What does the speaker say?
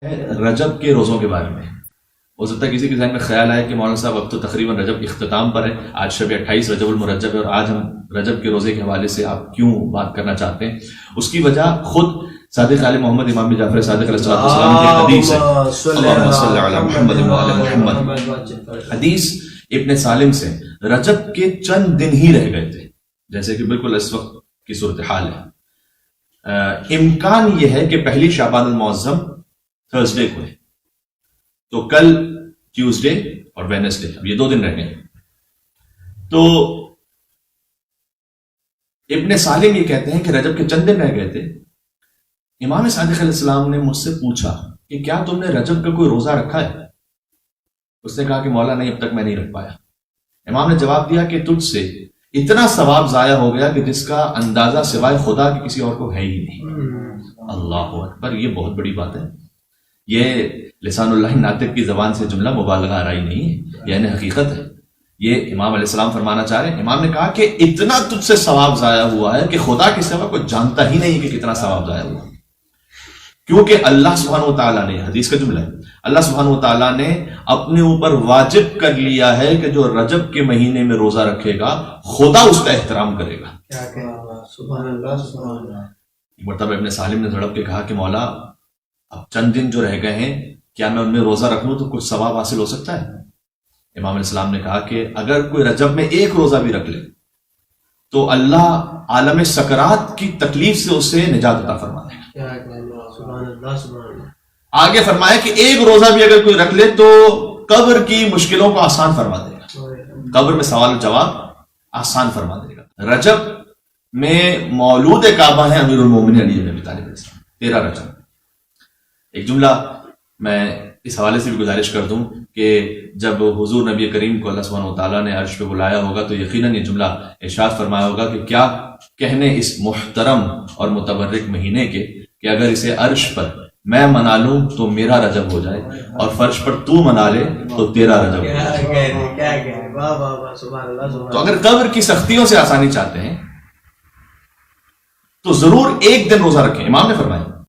رجب کے روزوں کے بارے میں ہو سکتا ہے کسی کے ذہن میں خیال آئے کہ مولانا صاحب اب تو تقریباً رجب اختتام پر ہے، آج شب 28 رجب المرجب ہے، اور آج ہم رجب کے روزے کے حوالے سے آپ کیوں بات کرنا چاہتے ہیں؟ اس کی وجہ خود صادق علیہ محمد امام جعفر صادق علیہ السلام کی حدیث ہے، اللہم صلی علی محمد وعلی محمد۔ حدیث ابن سالم سے رجب کے چند دن ہی رہ گئے تھے، جیسے کہ بالکل اس وقت کی صورتحال ہے۔ امکان یہ ہے کہ پہلی شعبان المعظم تھرسڈے کو ہے، تو کل ٹیوزڈے اور وینسڈے، اب یہ 2 دن رہ گئے۔ تو ابن سالم یہ کہتے ہیں کہ رجب کے چند دن رہ گئے تھے، امام صادق علیہ السلام نے مجھ سے پوچھا کہ کیا تم نے رجب کا کوئی روزہ رکھا ہے؟ اس نے کہا کہ مولا نہیں، اب تک میں نہیں رکھ پایا۔ امام نے جواب دیا کہ تجھ سے اتنا ثواب ضائع ہو گیا کہ جس کا اندازہ سوائے خدا کے کسی اور کو ہے ہی نہیں۔ اللہ اکبر، یہ بہت بڑی بات ہے۔ یہ لسان اللہ ناطق کی زبان سے جملہ مبالغہ آرائی نہیں ہے، یعنی حقیقت ہے۔ یہ امام علیہ السلام فرمانا چاہ رہے ہیں۔ امام نے کہا کہ اتنا تجھ سے ثواب ضائع ہوا ہے کہ خدا کے سوا کوئی جانتا ہی نہیں کہ کتنا ثواب ضائع ہوا، کیونکہ اللہ سبحانہ و تعالیٰ نے، حدیث کا جملہ ہے، اللہ سبحانہ و تعالیٰ نے اپنے اوپر واجب کر لیا ہے کہ جو رجب کے مہینے میں روزہ رکھے گا خدا اس کا احترام کرے گا۔ سبحان اللہ سبحان اللہ۔ ایک مرتبہ ابن سالم نے دھڑپ کے کہا کہ مولا اب چند دن جو رہ گئے ہیں، کیا میں ان میں روزہ رکھ لوں تو کچھ ثواب حاصل ہو سکتا ہے؟ امام علیہ السلام نے کہا کہ اگر کوئی رجب میں ایک روزہ بھی رکھ لے تو اللہ عالم سکرات کی تکلیف سے اسے نجات عطا فرما دے گا۔ آگے فرمایا کہ ایک روزہ بھی اگر کوئی رکھ لے تو قبر کی مشکلوں کو آسان فرما دے گا، قبر میں سوال و جواب آسان فرما دے گا۔ رجب میں مولود کعبہ ہے امیر المومنین علی بن ابی طالب علیہ السلام، 13 رجب۔ ایک جملہ میں اس حوالے سے بھی گزارش کر دوں کہ جب حضور نبی کریم کو اللہ سبحانہ و تعالیٰ نے عرش پہ بلایا ہوگا تو یقیناً یہ جملہ ارشاد فرمایا ہوگا کہ کیا کہنے اس محترم اور متبرک مہینے کے کہ اگر اسے عرش پر میں منا لوں تو میرا رجب ہو جائے، اور فرش پر تو منا لے تو تیرا رجب ہو جائے۔ تو اگر قبر کی سختیوں سے آسانی چاہتے ہیں تو ضرور ایک دن روزہ رکھیں۔ امام نے فرمایا